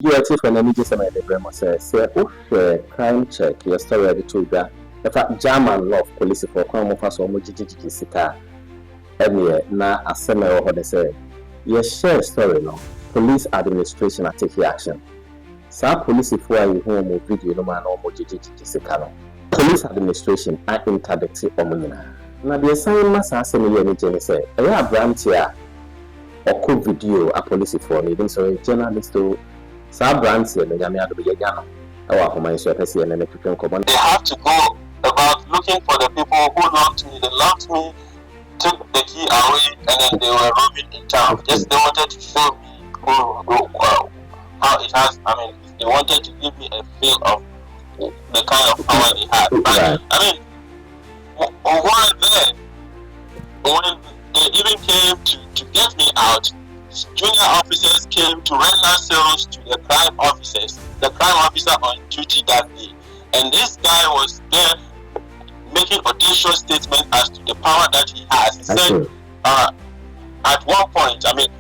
You are for an immediate semi the say, crime check, your story ready to that. The fact German law police for crime of us or mujiji sita. Na a semi or what they say. Yes, share story no. Police administration are taking action. Some police if we are home video no man or mujiji sita. Police administration are interdicting omina. Now the assignment assembly any jenny say, I have branch here or video a police for me, even so a journalist to some brands here, they have to go about looking for the people who locked me. They locked me, took the key away, and then they were roaming in town. Just they wanted to show me how it has. I mean, they wanted to give me a feel of the kind of power they had. But, I mean, while there, when they even came to get me out, junior officers came to render cells to the crime officers, the crime officer on duty that day. And this guy was there making audacious statements as to the power that he has. He said, at one point, I mean,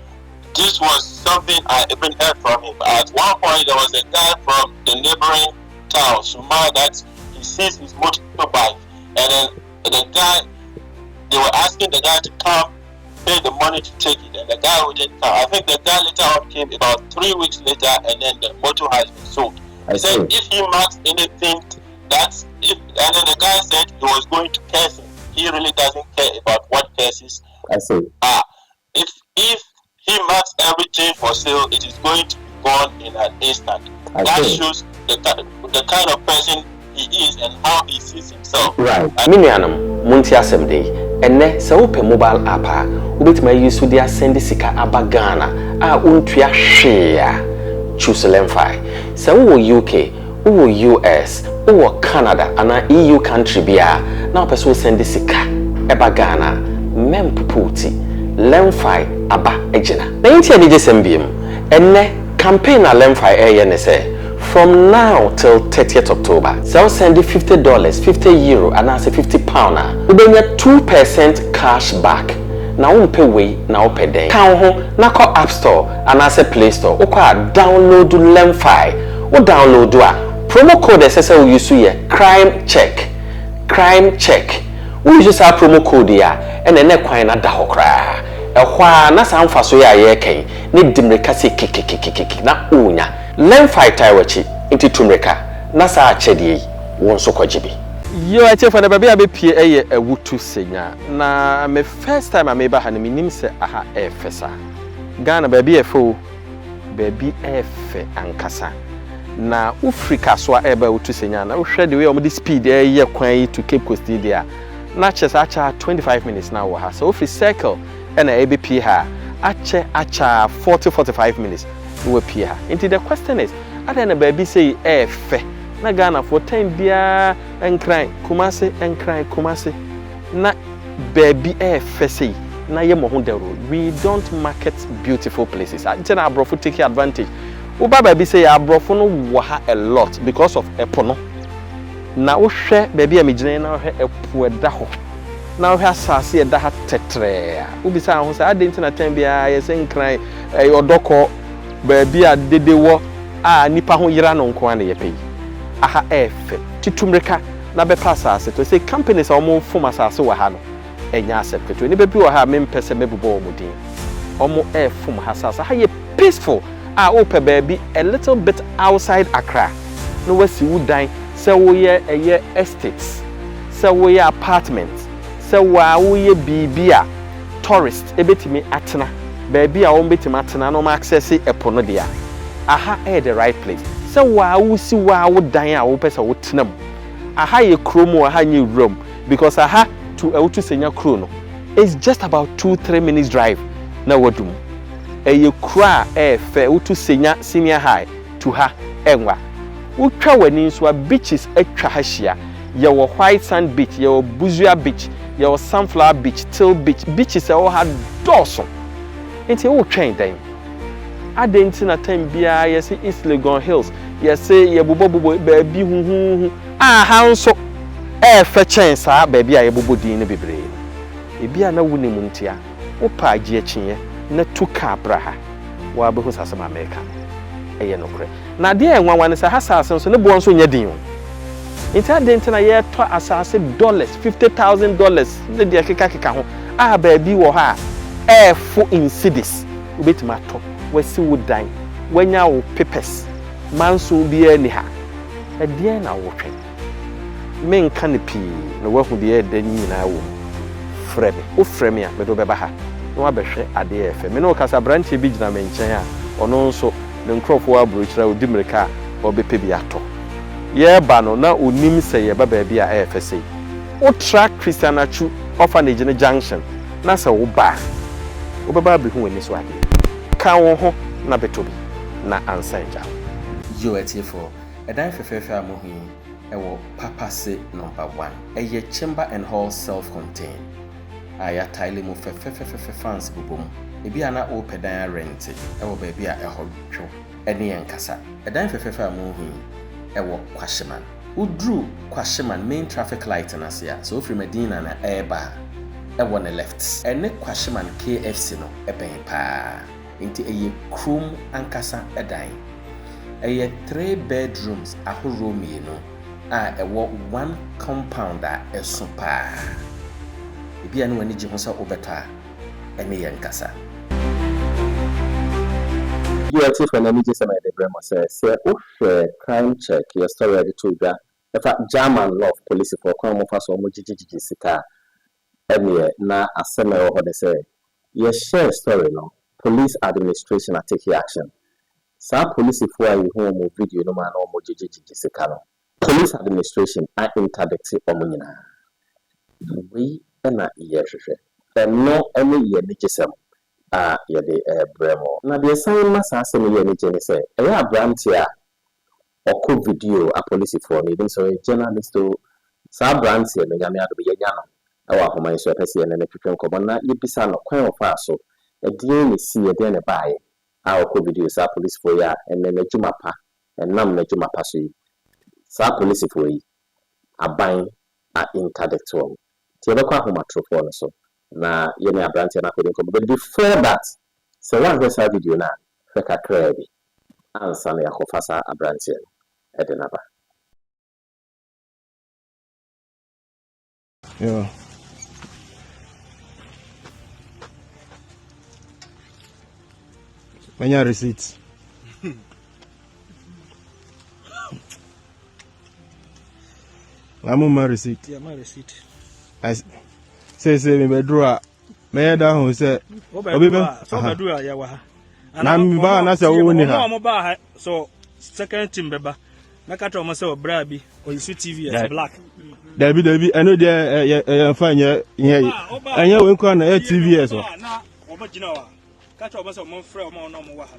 this was something I even heard from him. At one point, there was a guy from the neighboring town, Suma, that he sees his motorbike, and then the guy, they were asking the guy to come pay the money to take it, and the guy wouldn't come. I think the guy later on came about 3 weeks later, and then the motor has been sold. He said if he marks anything, and then the guy said he was going to curse him. He really doesn't care about what curses. If he marks everything for sale, it is going to be gone in an instant. That shows the kind of person he is and how he sees himself. Right. Minianum, Muntia Semday, and ne so open mobile app, ubit my use with their send sika abagana, untria share, choose lemfi. So UK, US, Canada, and EU country bia, now person send sika, ebagana, mempuputi, lemfi, aba ejina. 90 DJSMBM, and ne campaign a lemfi ANSA. From now till 30th October, so send $50, 50 euro, and I say £50. We get 2% cash back. Now we pay way, now pay day. Count home, now call App Store, and I say Play Store. We call download Lemfi. We download promo code SSL we use here. Crime check. We use our promo code here, and then next one na dahokra. Na some faso ya yeke. Need dimrekasi kiki na unya. Lemfi taiwachi inti tumreka nasa achedi wonso kwajibi. Yo ache for the baby abepie eye ewutu senya na me first time ameba ha na minim se aha efesa Ghana baby efo baby efe ankasa na Africa so eba wutu senya na wohwe the way om the speed eye kwan to Cape Coast dia na chesa acha 25 minutes na wo ha so free circle na ebepie ha acha 40-45 minutes we pia. Into the question is, I don't know baby say fe na Ghana for 10 bia and cry Kumasi na baby fe say na ye mo the road. We don't market beautiful places. I tell abrofu take advantage. Uba baby say abrofu no waha a lot because of epono. Na wo hwe baby amigine na hwe epo eda ho. Na wo hwe asase eda ha tetre. Ubi say ho say adenti na 10 bia ye say cry odoko baby a dedewo nipa ho yira no nko an ye pay aha efe titumreka na be pasase to say companies omo fom asase wa ha no enya accept to ni baby wa ha mempese mebubo omudin omo fom hasase ha ye peaceful open baby a little bit outside Accra no wasi wudan se wo ye estates se wo ye apartments se wo ye bibia tourist ebetimi atena baby a won betima atena no access epono dia aha the right place so wusi dan a wo pesa wo tenam aha ye kromo aha nye room because aha to awutu senya kro no it's just about 2-3 minutes drive na wodum ye kra fe wutu senya senior high to ha enwa utwa wani so beaches atwa ha hia ye wo white sand beach ye wo buzua beach ye wo sunflower beach till beaches all had doors. It's a train then. I didn't na time bia yes East Legon Hills. Yes say ye bobo baby hu. How so fe chance baby a ye bobo din bebre. E bia na wuni muntia. Wo pa agi akye na tu ka bra ha. Wa be hu sasama America. ɛyɛ nokore na deɛ ɛnwanwa ne sɛ hasase so ne boɔ nso nyɛ din o nti ade na yɛtɔ asase $50,000 ne deɛ keka ho a baabi wɔ ha a ɛfo in cities wobɛtumi atɔ wasi wo dan wanya wo papers manso biara ni ha ɛdeɛ na wotwe menka ne pii na wahu deɛ ɛda nyinaa wɔ frɛ me wo frɛ me a mede wobɛba ha na wabɛhwɛ adeɛ ɛfɛ me ne wokasa branche bi gyina me nkyɛn a ɔno nso ne nkurɔfoɔ aburokyerɛ odi mmirika a ɔbɛpɛ bi atɔ yɛba no na onim sɛ yɛba baabi a ɛfɛ sɛ wo track Christian Achu orphanage ne junction na sɛ wo ba wobɛba abɛhu w'ani so adeɛ ka wo ho na bɛtɔ bi na ansa ngya yo atiefo ɛdan fɛfɛɛfɛ a mohu ɛwɔ Papase number 1 ɛyɛ chamber and hall self-contained a yɛataile mu fɛfɛɛfɛ fans bobom ebi ana wopɛ dan rent ɛwɔ baabi a ɛhɔ dwo ɛne yɛn kasa ɛdan fɛfɛɛfɛ a mohu ɛwɔ Kwashiman udru Kwashiman main traffic light na sia so ofiri Medina na ɛba ɛwɔ ne left ɛne Kwashiman KFC no ɛbɛn paa nti ɛyɛ krom ankasa ɛdan ɛyɛ 3 bedrooms ahorow mmienu a ɛwɔ 1 compound a ɛso paa ebi ane wani gye ho sɛ wobɛtɔ a ɛne yɛn kasa You are chief and energy some of the Bremo says, crime check, your story ready to go. In fact, German law police for crime of us or Mujiji Sika. Na a semi or they say, yes, share story no. Police administration are taking action. Some police for you home video no man or Mujiji Sika. Police administration are interdicted Omina. We are not yes, and no any year nigism. Yede bremo na de san masa asem ye ne gene se eya branti a oko video a police for me even so journalist to sa branti me nyame ado ye nya no e wa homa so pese ne twetwe nkomo na ye bisa no kwan ofa so e de ne si ye de ne baaye a oko video sa police for ya ene na dwuma pa enam na dwuma pa so yi sa police for yi aban a interdict wo ti be kwa homa trofo no so na yene abranti na kodin ko but before that so one this video na feka krebi ansa na yakofasa abranti edenaba yeah many receipts I'm on my receipt. Yeah, my receipt. Say me draw me da ho say obi be so be draw ya wa na me ba na say wo ni ha mo ba so second team beba na ka to mo say obra bi o use TV as black David I know there fine anya we nko na TV so na oba gina wa ka to mo say mo frɛ mo no mo wa ha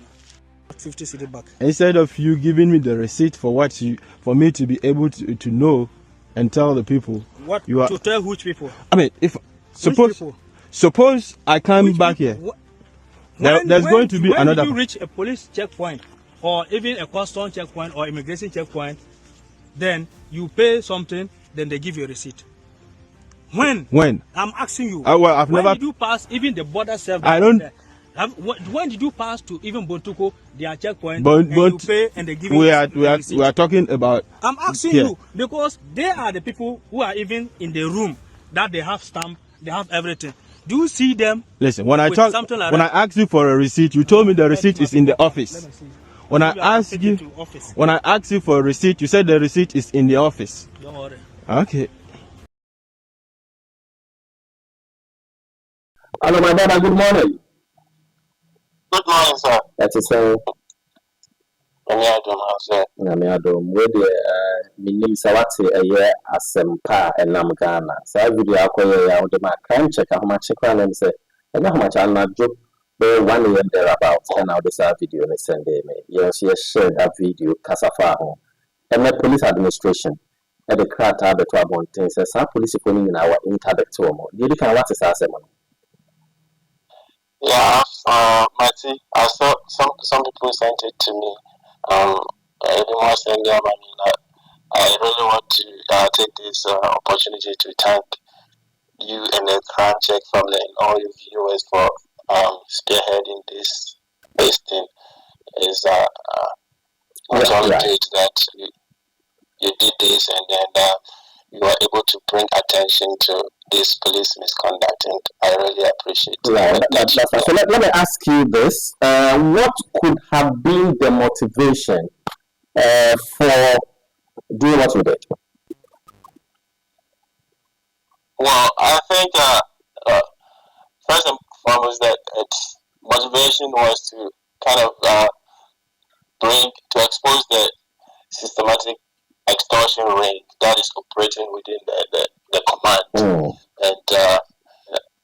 50 cedi back instead of you giving me the receipt for what you for me to be able to know and tell the people what you are to tell which people. I mean if suppose I come which back people? Here there's going to be another when you reach a police checkpoint or even a custom checkpoint or immigration checkpoint then you pay something then they give you a receipt. When I'm asking you well, I've when never did you pass even the border service? I don't when did you pass to even Bontuko, their checkpoint, but you pay and they give you we are talking about I'm asking you because they are the people who are even in the room that they have stamp, they have everything. Do you see them? Listen, when I talk, like when I asked you for a receipt, you told me the receipt is in the office. When I asked you for a receipt, you said the receipt is in the office. Don't worry. Okay. Hello my brother, good morning. Good morning, sir. That is so Nyame adom we de minim sawate eye asempa enam Ghana sa video akoye ya de ma crime check ahoma check na say enya homa cha na job be 1 year there about and now this video ne send me yes share that video kasafa ho and the police administration at the krata be to abonten say sa police ko ni na wa interdict wo mo dey kan what is asem no. Yeah, Matty, I saw some people sent it to me. I didn't want to send them. I really want to take this opportunity to thank you and the Crime Check family and all your viewers for spearheading this thing. Is validate that you did this, and then you were able to bring attention to this police misconduct, and I really appreciate it. Right, that's right. So let me ask you this. What could have been the motivation for doing what you did? Well, I think first and foremost that its motivation was to kind of expose the systematic extortion ring that is operating within the command. And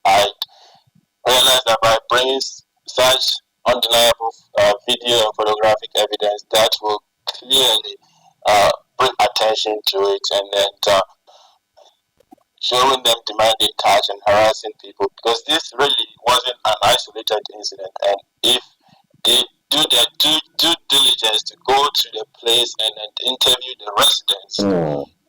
I realized that by bringing such undeniable video and photographic evidence, that will clearly bring attention to it, and then showing them demanding cash and harassing people, because this really wasn't an isolated incident. And if they do their due diligence to go to the place and interview the residents,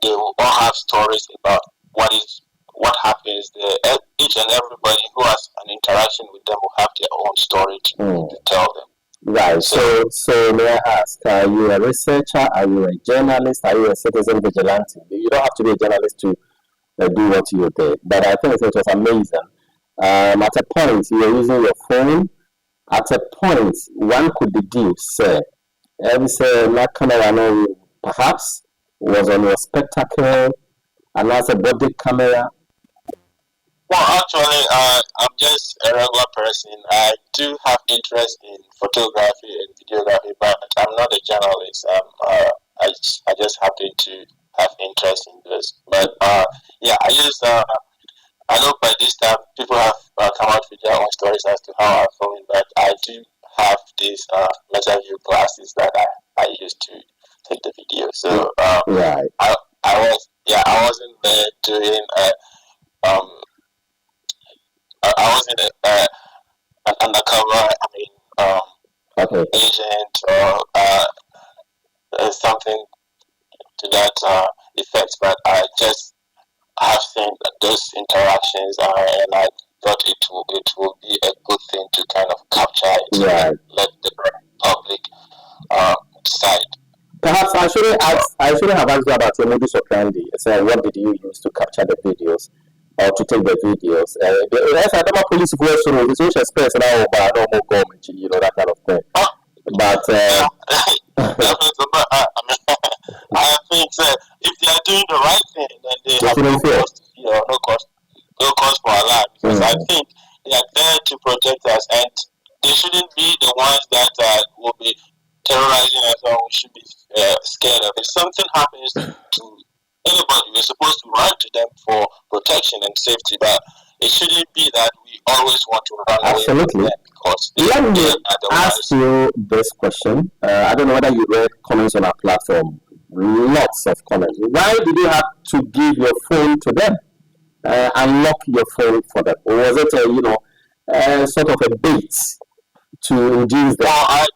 they will all have stories about what happens there. Each and everybody who has an interaction with them will have their own story to tell them. Right. So may I ask, are you a researcher? Are you a journalist? Are you a citizen vigilante? You don't have to be a journalist to do what you did, but I think it was amazing. At a point, you were using your phone. At a point, one could deduce, that camera perhaps was on your spectacle, and as a body camera. Well, actually, I'm just a regular person. I do have interest in photography and videography, but I'm not a journalist. I just happen to have interest in this. But yeah, I know by this time people have come out with their own stories as to how I filmed, but I do have these meta view glasses that I used to take the video. So right. I wasn't there doing I wasn't an undercover, agent or something to that effect, but I just have seen those interactions, and I thought it will be a good thing to kind of capture it, and let the public decide. Perhaps I shouldn't have asked you about your modus operandi. So what did you use to capture the videos or to take the videos? I don't know police question with the social space and no government, that kind of thing. But I think if they are doing the right thing, then they have no cause for alarm, because I think they are there to protect us, and they shouldn't be the ones that will be terrorizing us, or we should be scared of. If something happens to anybody, we're supposed to run to them for protection and safety, but it shouldn't be that we always want to run away from them, because let me ask you this question. I don't know whether you read comments on our platform. Lots of comments. Why did you have to give your phone to them? Unlock your phone for them? Or was it sort of a bait to induce them? Well,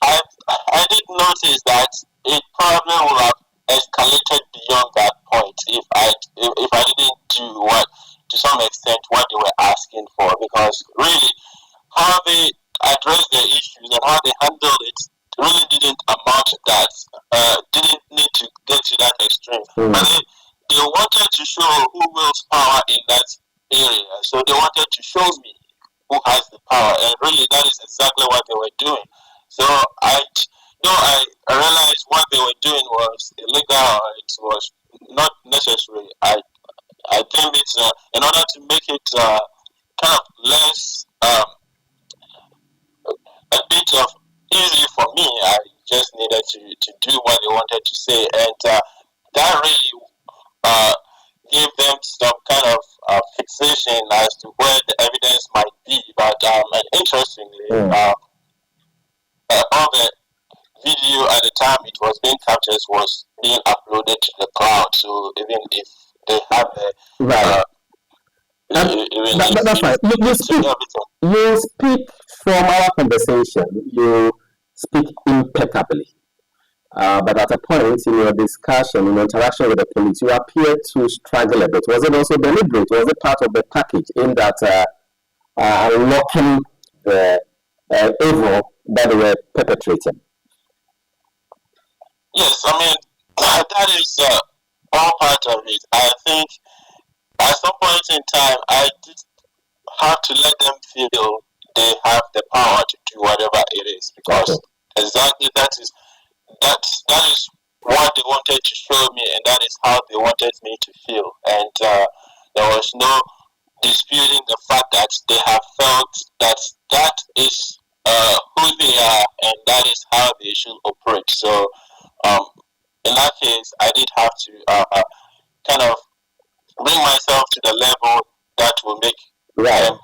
I did notice that it probably would have escalated beyond that point if I didn't do to some extent what they were asking for, because really how they addressed the issues and how they handled it really didn't amount to that. Didn't need to get to that extreme. But they wanted to show who wields power in that area, so they wanted to show me who has the power, and really that is exactly what they were doing. So I realized what they were doing was illegal. It was not necessary. I think it's in order to make it kind of less a bit of easy for me, I just needed to do what they wanted to say, and that really gave them some kind of fixation as to where the evidence might be. But and interestingly, all the video at the time it was being captured was being uploaded to the cloud. So even if they have the that's right. You speak from our conversation. You speak impeccably. But at a point in your discussion, in your interaction with the police, you appear to struggle a bit. Was it also deliberate? Was it part of the package in that unlocking the evil that they were perpetrating? Yes, I mean, that is all part of it. I think at some point in time, I did have to let them feel they have the power to do whatever it is, because exactly that is what they wanted to show me, and that is how they wanted me to feel. And there was no disputing the fact that they have felt that that is who they are, and that is how they should operate. So, um, in that case, I did have to kind of bring myself to the level that will make them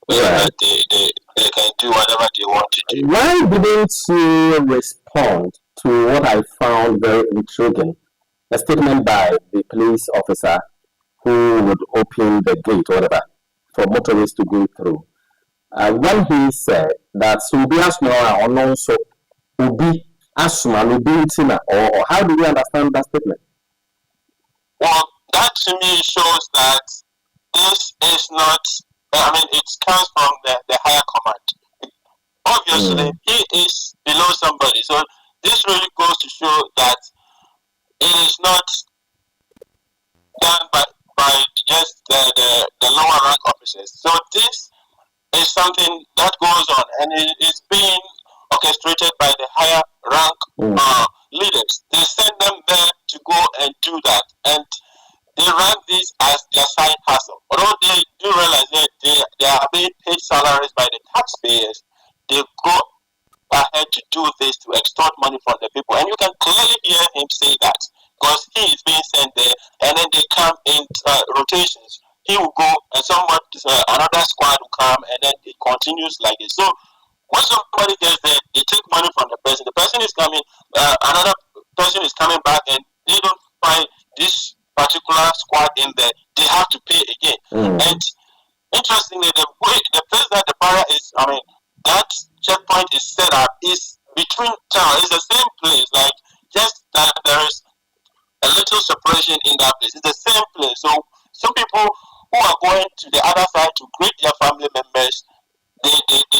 that they can do whatever they want to do. Why didn't you respond to what I found very intriguing? A statement by the police officer who would open the gate, whatever, for motorists to go through. When he said that Subi Asuna or no so Ubi Asuma Ubi or how do you understand that statement? Well, that to me shows that this is not, I mean, it comes from the higher command. Obviously, he is below somebody. So this really goes to show that it is not done by just the lower rank officers. So this is something that goes on, and it is being orchestrated by the higher rank leaders. They send them there to go and do that, and they run this as their side hustle. Although they do realize that they are being paid salaries by the taxpayers, they go ahead to do this to extort money from the people. And you can clearly hear him say that, because he is being sent there, and then they come in rotations. He will go, and another squad will come, and then it continues like this. So when somebody gets there, they take money from the person. The person is coming, another person is coming back, and they don't find this particular squad in there. They have to pay again. And interestingly, the place that the para is, I mean, that checkpoint is set up is between town. It's the same place, like just that there is a little separation in that place. It's the same place. So some people who are going to the other side to greet their family members, they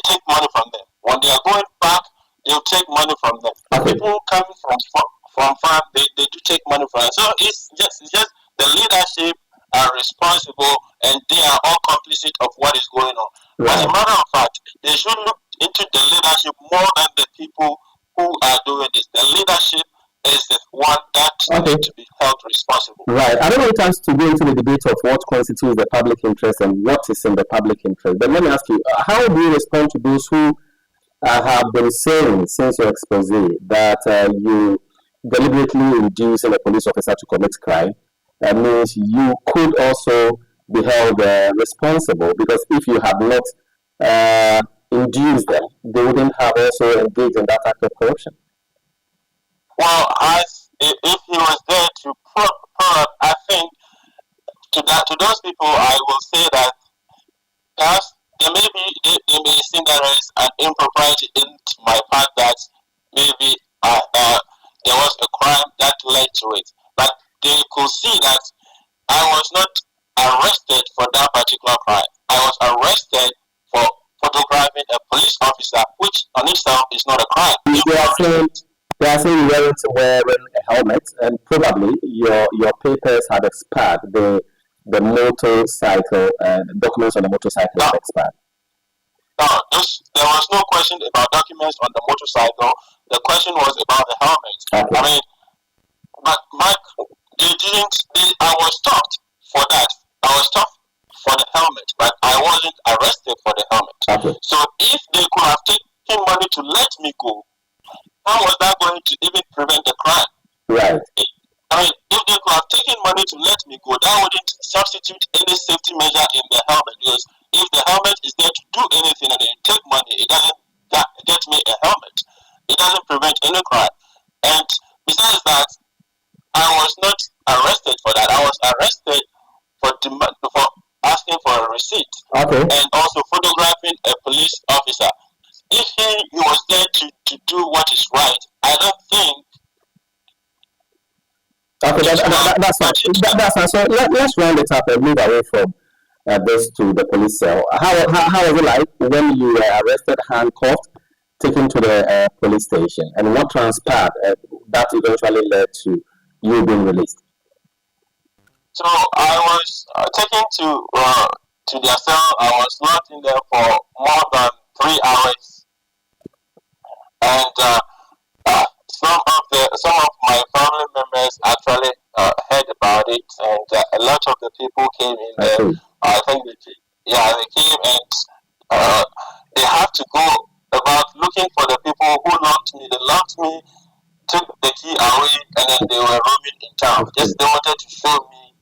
take money from them. When they are going back, they'll take money from them. People coming from farm, they do take money from them. So it's just the leadership are responsible, and they are all complicit of what is going on. As a matter of fact, they should look into the leadership more than the people who are doing this. The leadership is the one that needs to be held responsible. Right. I don't want us to go into the debate of what constitutes the public interest and what is in the public interest. But let me ask you, how do you respond to those who have been saying since your expose that you deliberately inducing a police officer to commit crime? That means you could also be held responsible, because if you have not induced them, they wouldn't have also engaged in that act of corruption. Well, if he was there to prove, I think to those people, I will say that perhaps they may see that there is an impropriety in my part, that maybe there was a crime that led to it, but they could see that I was not arrested for that particular crime. I was arrested for photographing a police officer, which on itself is not a crime. They are saying you weren't wearing a helmet, and probably your papers had expired. The motorcycle, documents on the motorcycle had expired. No, there was no question about documents on the motorcycle. The question was about the helmet. I mean, but I was stopped for that. I was stopped for the helmet, but I wasn't arrested for the helmet. So if they could have taken money to let me go, how was that going to even prevent the crime? Right. I mean, if they could have taken money to let me go, that wouldn't substitute any safety measure in the helmet. Because if the helmet is there to do anything and they take money, it doesn't get me a helmet. It doesn't prevent any crime. And besides that, I was not arrested for that. I was arrested for asking for a receipt, and also photographing a police officer. If he was there to do what is right, I don't think. That's fine. So let's round it up and move away from this to the police cell. How was it like when you were arrested, handcuffed, taken to the police station, and what transpired? that eventually led to you being released? So I was taken to their cell. I was locked in there for more than 3 hours, and some of my family members actually heard about it, and a lot of the people came in there. I think they came, and they have to go about looking for the people who locked me. They locked me, took the key away, and then they were roaming in town. Just they wanted to show me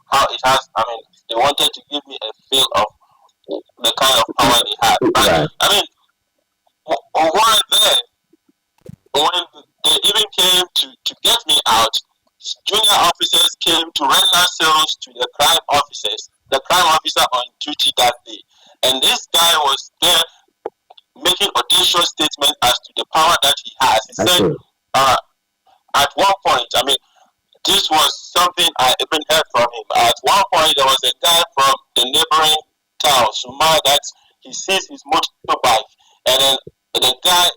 how it has. I mean, they wanted to give me a feel of the kind of power they had. But I mean, while there, when they even came to get me out, junior officers came to render cells to the crime officers, the crime officer on duty that day. And this guy was there making audacious statements as to the power that he has. He said, at one point, I mean, this was something I even heard from him. At one point, there was a guy from the neighboring town, Suma, that he sees his motorbike, and then the guy,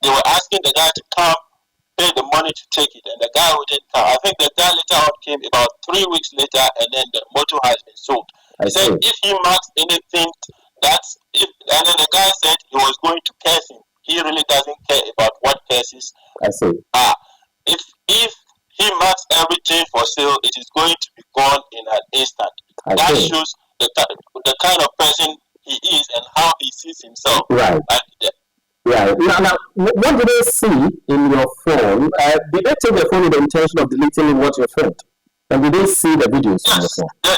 they were asking the guy to come pay the money to take it, and the guy wouldn't come. I think the guy later on came about 3 weeks later, and then the motor has been sold. He said if he marks anything, and then the guy said he was going to curse him. He really doesn't care about what curses. If he marks everything for sale, it is going to be gone in an instant. That shows the kind of person he is and how he sees himself. Right. Right. Now, what did they see in your phone? Did they take the phone with the intention of deleting what you filmed? And did they see the videos on the phone?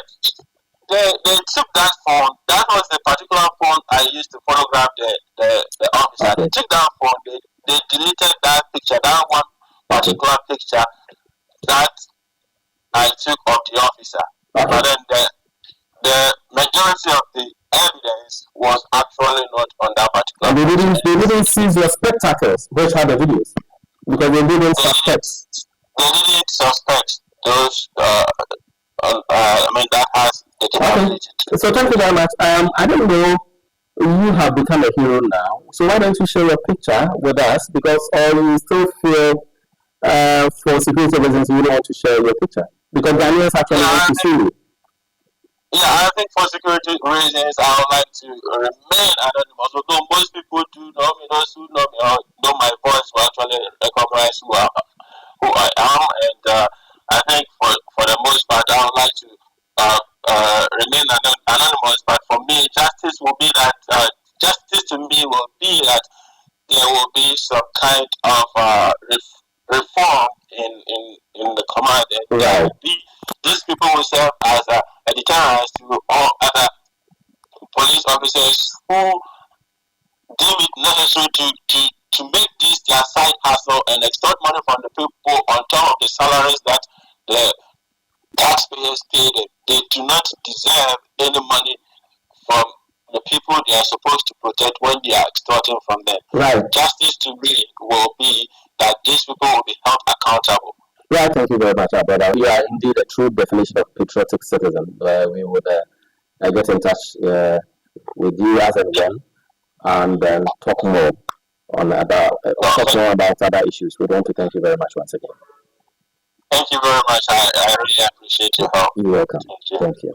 They took that phone. That was the particular phone I used to photograph the officer. They took that phone. They deleted that picture, that one particular picture that I took of the officer. But then the majority of the evidence was actually not on that particular. And they didn't seize your spectacles, which had the videos, because they didn't suspect. They didn't suspect those. I mean, that has the capability. So thank you very much. I don't know. You have become a hero now. So why don't you share your picture with us? Because you still feel for security reasons you don't want to share your picture because Ghanaians actually want to see you. Yeah, I think for security reasons, I would like to remain anonymous. Although most people do know me, those who know me or know my voice will actually recognize who I am. And I think for the most part, I would like to remain anonymous. But for me, justice will be that justice to me will be that there will be some kind of reform in the command, and there will be these people will serve as a deterrent to all other police officers who deem it necessary to make this their side hustle and extort money from the people on top of the salaries that the taxpayers pay them. They do not deserve any money from the people they are supposed to protect when they are extorting from them. Right. Justice to me will be that these people will be held accountable. Yeah, thank you very much, brother. You are indeed a true definition of patriotic citizen. We would get in touch with you as and when, and then talk more about other issues. We want to thank you very much once again. Thank you very much. I really appreciate your help. You're welcome. Thank you.